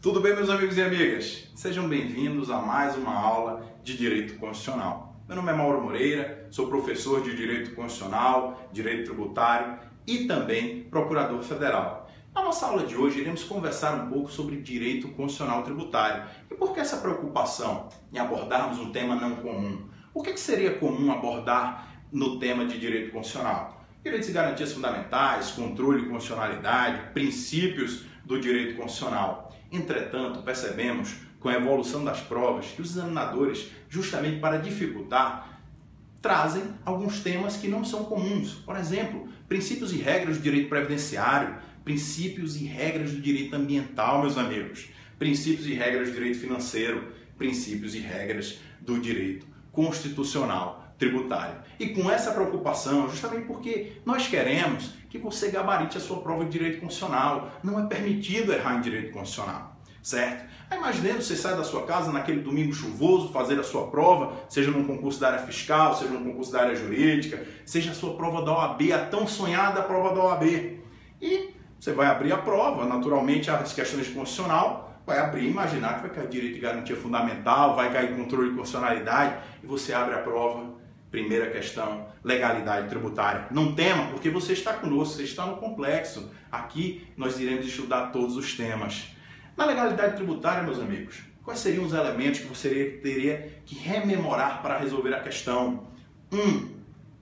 Tudo bem, meus amigos e amigas? Sejam bem-vindos a mais uma aula de Direito Constitucional. Meu nome é Mauro Moreira, sou professor de Direito Constitucional, Direito Tributário e também Procurador Federal. Na nossa aula de hoje, iremos conversar um pouco sobre Direito Constitucional Tributário. E por que essa preocupação em abordarmos um tema não comum? O que seria comum abordar no tema de Direito Constitucional? Direitos e garantias fundamentais, controle e constitucionalidade, princípios do direito constitucional. Entretanto, percebemos com a evolução das provas que os examinadores, justamente para dificultar, trazem alguns temas que não são comuns. Por exemplo, princípios e regras do direito previdenciário, princípios e regras do direito ambiental, meus amigos, princípios e regras do direito financeiro, princípios e regras do direito constitucional tributário. E com essa preocupação, justamente porque nós queremos que você gabarite a sua prova de direito constitucional. Não é permitido errar em direito constitucional, certo? Aí imaginando, você sai da sua casa naquele domingo chuvoso, fazer a sua prova, seja num concurso da área fiscal, seja num concurso da área jurídica, seja a sua prova da OAB, a tão sonhada prova da OAB. E você vai abrir a prova, naturalmente as questões de constitucional, vai abrir e imaginar que vai cair direito de garantia fundamental, vai cair controle de constitucionalidade, e você abre a prova. Primeira questão, legalidade tributária. Não tema, porque você está conosco, você está no complexo. Aqui nós iremos estudar todos os temas. Na legalidade tributária, meus amigos, quais seriam os elementos que você teria que rememorar para resolver a questão?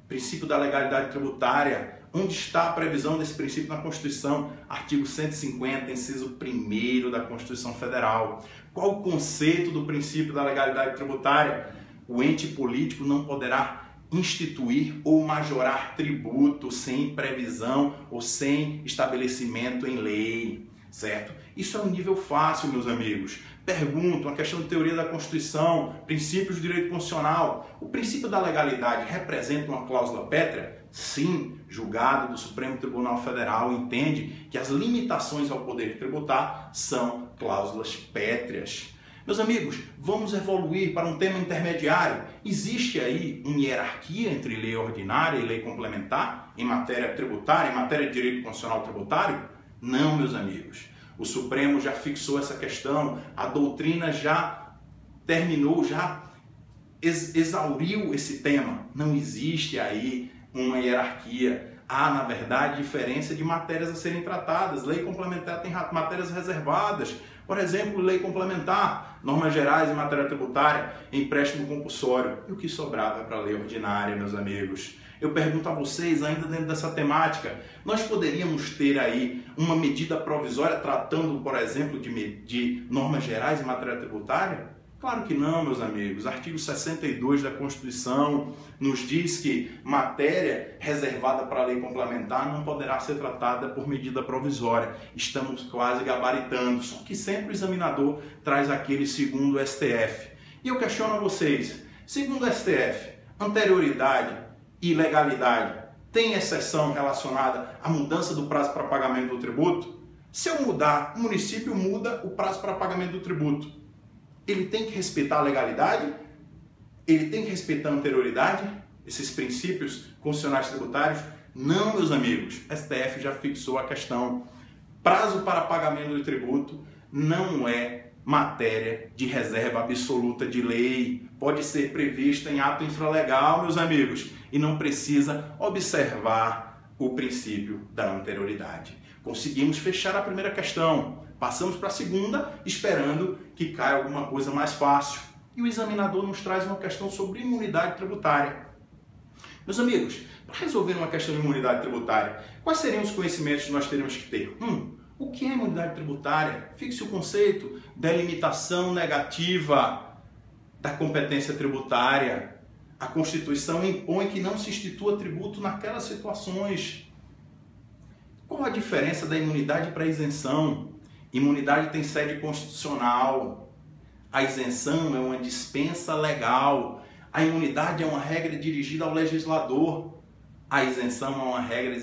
Princípio da legalidade tributária. Onde está a previsão desse princípio na Constituição? Artigo 150, inciso 1º da Constituição Federal. Qual o conceito do princípio da legalidade tributária? O ente político não poderá instituir ou majorar tributo sem previsão ou sem estabelecimento em lei, certo? Isso é um nível fácil, meus amigos. Pergunto, uma questão de teoria da Constituição, princípios do direito constitucional. O princípio da legalidade representa uma cláusula pétrea? Sim, julgado do Supremo Tribunal Federal entende que as limitações ao poder tributar são cláusulas pétreas. Meus amigos, vamos evoluir para um tema intermediário. Existe aí uma hierarquia entre lei ordinária e lei complementar em matéria tributária, em matéria de direito constitucional tributário? Não, meus amigos. O Supremo já fixou essa questão, a doutrina já terminou, já exauriu esse tema. Não existe aí uma hierarquia. Há, na verdade, diferença de matérias a serem tratadas. Lei complementar tem matérias reservadas. Por exemplo, lei complementar, normas gerais em matéria tributária, empréstimo compulsório. E o que sobrava para a lei ordinária, meus amigos? Eu pergunto a vocês, ainda dentro dessa temática, nós poderíamos ter aí uma medida provisória tratando, por exemplo, de normas gerais em matéria tributária? Claro que não, meus amigos. Artigo 62 da Constituição nos diz que matéria reservada para a lei complementar não poderá ser tratada por medida provisória. Estamos quase gabaritando, só que sempre o examinador traz aquele segundo o STF. E eu questiono a vocês, segundo o STF, anterioridade e legalidade tem exceção relacionada à mudança do prazo para pagamento do tributo? Se eu mudar, o município muda o prazo para pagamento do tributo. Ele tem que respeitar a legalidade, ele tem que respeitar a anterioridade, esses princípios constitucionais tributários? Não, meus amigos. STF já fixou a questão. Prazo para pagamento do tributo não é matéria de reserva absoluta de lei. Pode ser prevista em ato infralegal, meus amigos, e não precisa observar o princípio da anterioridade. Conseguimos fechar a primeira questão. Passamos para a segunda, esperando que caia alguma coisa mais fácil. E o examinador nos traz uma questão sobre imunidade tributária. Meus amigos, para resolver uma questão de imunidade tributária, quais seriam os conhecimentos que nós teríamos que ter? O que é imunidade tributária? Fixe o conceito da limitação negativa da competência tributária. A Constituição impõe que não se institua tributo naquelas situações. Qual a diferença da imunidade para a isenção? Imunidade tem sede constitucional, a isenção é uma dispensa legal, a imunidade é uma regra dirigida ao legislador, a isenção é uma regra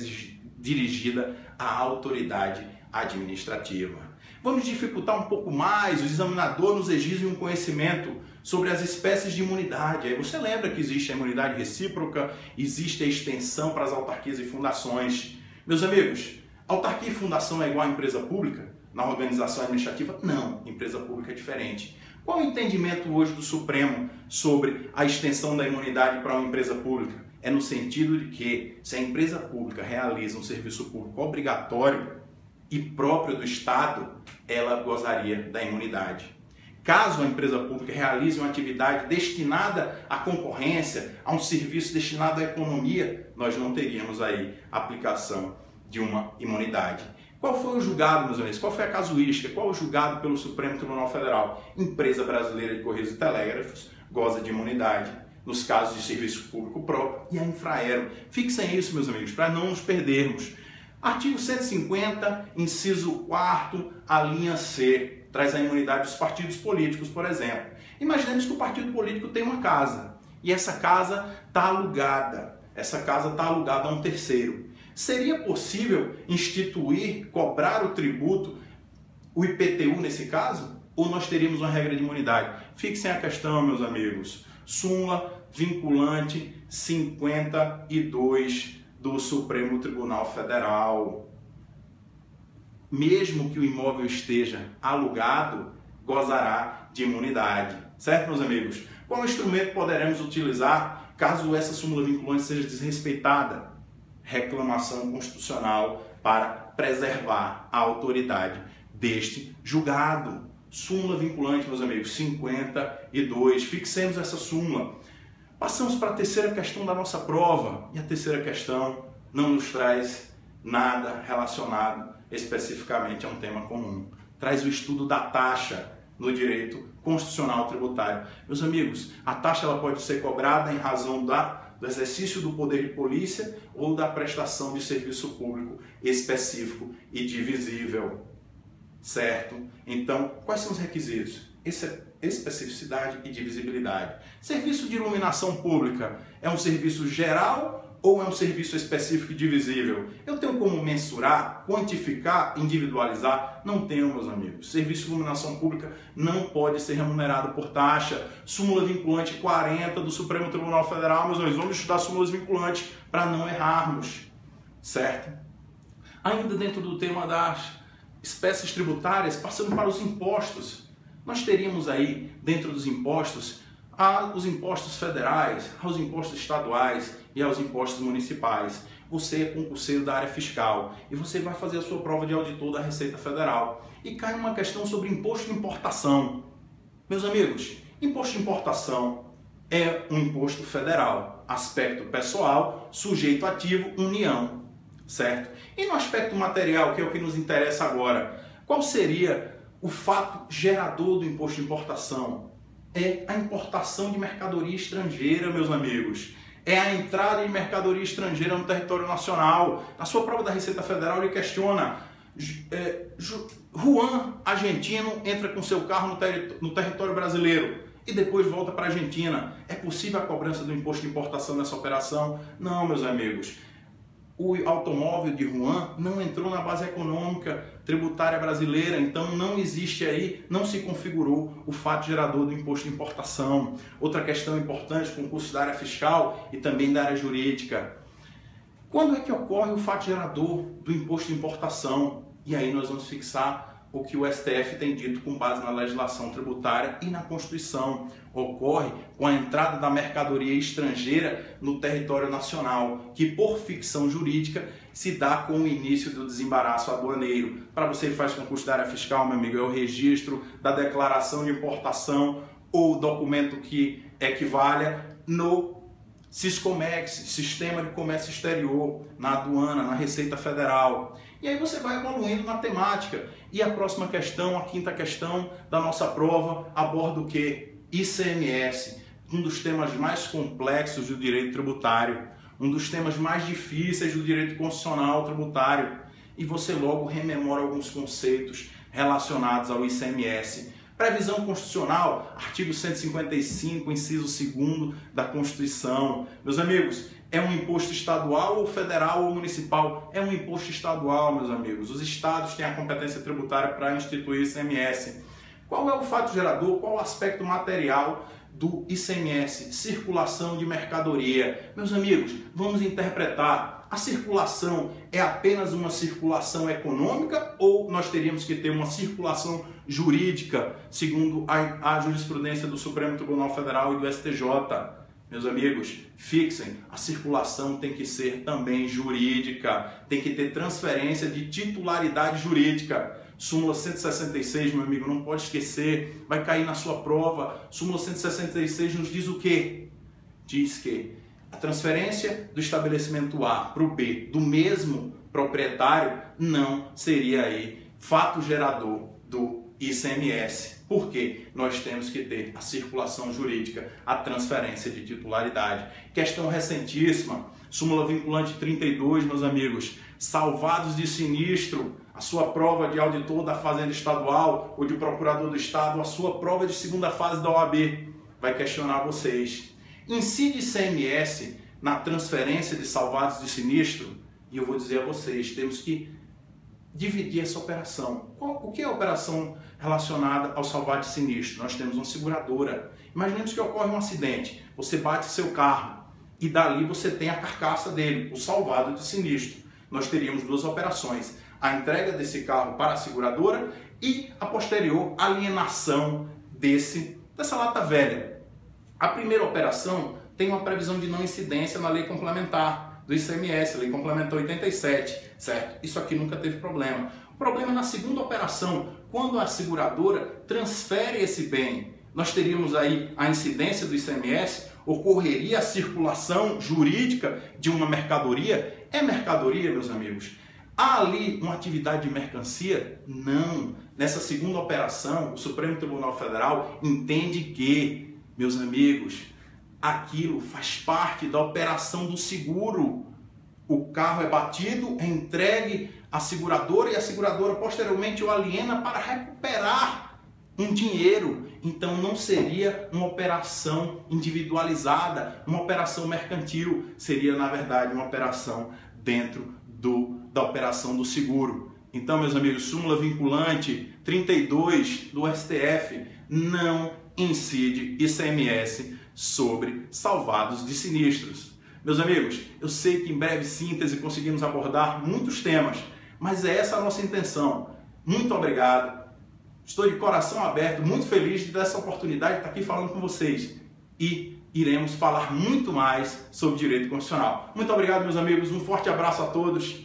dirigida à autoridade administrativa. Vamos dificultar um pouco mais, o examinador nos exige um conhecimento sobre as espécies de imunidade. Aí você lembra que existe a imunidade recíproca, existe a extensão para as autarquias e fundações. Meus amigos, autarquia e fundação é igual a empresa pública? na organização administrativa? Não, empresa pública é diferente. Qual o entendimento hoje do Supremo sobre a extensão da imunidade para uma empresa pública? É no sentido de que, se a empresa pública realiza um serviço público obrigatório e próprio do Estado, ela gozaria da imunidade. Caso a empresa pública realize uma atividade destinada à concorrência, a um serviço destinado à economia, nós não teríamos aí aplicação de uma imunidade. Qual foi o julgado, meus amigos? Qual foi a casuística? Qual o julgado pelo Supremo Tribunal Federal? Empresa Brasileira de Correios e Telégrafos goza de imunidade nos casos de serviço público próprio e a Infraero. Fixem isso, meus amigos, para não nos perdermos. Artigo 150, inciso 4º, a linha C, traz a imunidade dos partidos políticos, por exemplo. Imaginemos que o partido político tem uma casa e essa casa está alugada. Essa casa está alugada a um terceiro. Seria possível instituir, cobrar o tributo, o IPTU nesse caso? Ou nós teríamos uma regra de imunidade? Fixem a questão, meus amigos. Súmula vinculante 52 do Supremo Tribunal Federal. Mesmo que o imóvel esteja alugado, gozará de imunidade. Certo, meus amigos? Qual instrumento poderemos utilizar caso essa súmula vinculante seja desrespeitada? Reclamação constitucional para preservar a autoridade deste julgado. Súmula vinculante, meus amigos, 52. Fixemos essa súmula. Passamos para a terceira questão da nossa prova. E a terceira questão não nos traz nada relacionado especificamente a um tema comum. Traz o estudo da taxa no direito constitucional tributário. Meus amigos, a taxa ela pode ser cobrada em razão do exercício do poder de polícia ou da prestação de serviço público específico e divisível. Certo? Então, quais são os requisitos? Especificidade e divisibilidade. Serviço de iluminação pública é um serviço geral ou é um serviço específico e divisível? Eu tenho como mensurar, quantificar, individualizar? Não tenho, meus amigos. Serviço de iluminação pública não pode ser remunerado por taxa. Súmula vinculante 40 do Supremo Tribunal Federal, meus amigos. Vamos estudar súmulas vinculantes para não errarmos. Certo? Ainda dentro do tema das espécies tributárias, passando para os impostos. Nós teríamos aí, dentro dos impostos, os impostos federais, aos impostos estaduais e aos impostos municipais. Você é concurseiro da área fiscal e você vai fazer a sua prova de auditor da Receita Federal. E cai uma questão sobre imposto de importação. Meus amigos, imposto de importação é um imposto federal, aspecto pessoal, sujeito ativo, União, certo? E no aspecto material, que é o que nos interessa agora, qual seria o fato gerador do imposto de importação? É a importação de mercadoria estrangeira, meus amigos. É a entrada de mercadoria estrangeira no território nacional. Na sua prova da Receita Federal, ele questiona: Juan, argentino, entra com seu carro no território brasileiro e depois volta para a Argentina. É possível a cobrança do imposto de importação nessa operação? Não, meus amigos. O automóvel de Juan não entrou na base econômica tributária brasileira, então não existe aí, não se configurou o fato gerador do imposto de importação. Outra questão importante, concurso da área fiscal e também da área jurídica. Quando é que ocorre o fato gerador do imposto de importação? E aí nós vamos fixar o que o STF tem dito com base na legislação tributária e na Constituição. Ocorre com a entrada da mercadoria estrangeira no território nacional, que por ficção jurídica se dá com o início do desembaraço aduaneiro. Para você que faz concurso da área fiscal, meu amigo, é o registro da declaração de importação ou documento que equivalha no Siscomex, Sistema de Comércio Exterior, na aduana, na Receita Federal. E aí você vai evoluindo na temática. E a próxima questão, a quinta questão da nossa prova, aborda o quê? ICMS, um dos temas mais complexos do direito tributário, um dos temas mais difíceis do direito constitucional tributário. E você logo rememora alguns conceitos relacionados ao ICMS. Previsão constitucional, artigo 155, inciso 2º da Constituição. Meus amigos, é um imposto estadual ou federal ou municipal? É um imposto estadual, meus amigos. Os estados têm a competência tributária para instituir ICMS. Qual é o fato gerador? Qual o aspecto material do ICMS? Circulação de mercadoria. Meus amigos, vamos interpretar A circulação é apenas uma circulação econômica ou nós teríamos que ter uma circulação jurídica, segundo a jurisprudência do Supremo Tribunal Federal e do STJ? Meus amigos, fixem, a circulação tem que ser também jurídica, tem que ter transferência de titularidade jurídica. Súmula 166, meu amigo, não pode esquecer, vai cair na sua prova. Súmula 166 nos diz o quê? Diz que a transferência do estabelecimento A para o B do mesmo proprietário não seria aí fato gerador do ICMS. Por quê? Nós temos que ter a circulação jurídica, a transferência de titularidade. Questão recentíssima, súmula vinculante 32, meus amigos, salvados de sinistro, a sua prova de auditor da Fazenda Estadual ou de procurador do Estado, a sua prova de segunda fase da OAB vai questionar vocês. Incide ICMS na transferência de salvados de sinistro? E eu vou dizer a vocês, temos que dividir essa operação. O que é a operação relacionada ao salvado de sinistro? Nós temos uma seguradora. Imaginemos que ocorre um acidente, você bate seu carro e dali você tem a carcaça dele, o salvado de sinistro. Nós teríamos duas operações, a entrega desse carro para a seguradora e a posterior alienação dessa lata velha. A primeira operação tem uma previsão de não incidência na lei complementar do ICMS, lei complementar 87, certo? Isso aqui nunca teve problema. O problema é na segunda operação, quando a seguradora transfere esse bem, nós teríamos aí a incidência do ICMS, ocorreria a circulação jurídica de uma mercadoria. É mercadoria, meus amigos? Há ali uma atividade de mercancia? Não. Nessa segunda operação, o Supremo Tribunal Federal entende que, meus amigos, aquilo faz parte da operação do seguro. O carro é batido, é entregue à seguradora e a seguradora posteriormente o aliena para recuperar um dinheiro. Então não seria uma operação individualizada, uma operação mercantil. Seria, na verdade, uma operação dentro da operação do seguro. Então, meus amigos, súmula vinculante 32 do STF não incide ICMS sobre salvados de sinistros. Meus amigos, eu sei que em breve síntese conseguimos abordar muitos temas, mas é essa a nossa intenção. Muito obrigado. Estou de coração aberto, muito feliz de ter essa oportunidade de estar aqui falando com vocês. E iremos falar muito mais sobre direito constitucional. Muito obrigado, meus amigos. Um forte abraço a todos.